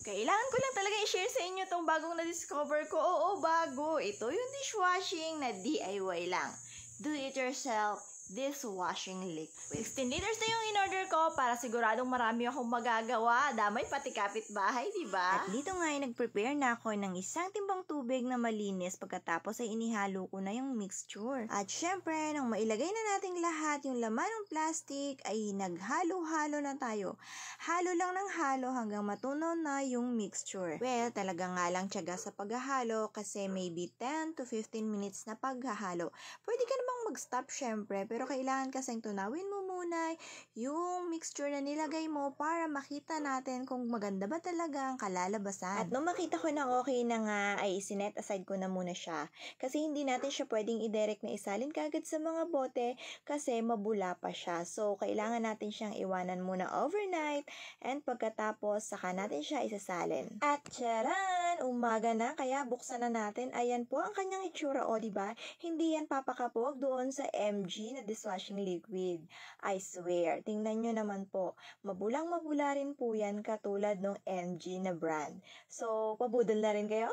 Kailangan ko lang talaga i-share sa inyo tong bagong na-discover ko. Oo, bago. Ito yung dishwashing na DIY lang. Do it yourself dishwashing liquid. 16 liters na yung in-order ko para siguradong marami akong magagawa. Damay pati kapitbahay, di ba? At dito nga ay nag-prepare na ako ng isang timbang tubig na malinis pagkatapos ay inihalo ko na yung mixture. At syempre, nang mailagay na nating lahat yung laman ng plastic ay naghalo-halo na tayo. Halo lang ng halo hanggang matunaw na yung mixture. Well, talaga nga lang tiyaga sa paghahalo kasi maybe 10 to 15 minutes na paghahalo. Pwede ka namang mag-stop syempre, pero kailangan kasing tunawin mo muna yung mixture na nilagay mo para makita natin kung maganda ba talaga ang kalalabasan. At nung makita ko na okay na nga, ay sinet aside ko na muna siya. Kasi hindi natin siya pwedeng i-direct na isalin kagad sa mga bote kasi mabula pa siya. So, kailangan natin siyang iwanan muna overnight and pagkatapos saka natin siya isasalin. At tcharan! Umaga na, kaya buksan na natin. Ayan po ang kanyang itsura, o diba? Hindi yan papakapog doon sa MG na dishwashing liquid. I swear, tingnan nyo naman po, mabulang-mabula rin po yan katulad ng MG na brand. So, pabudol na rin kayo?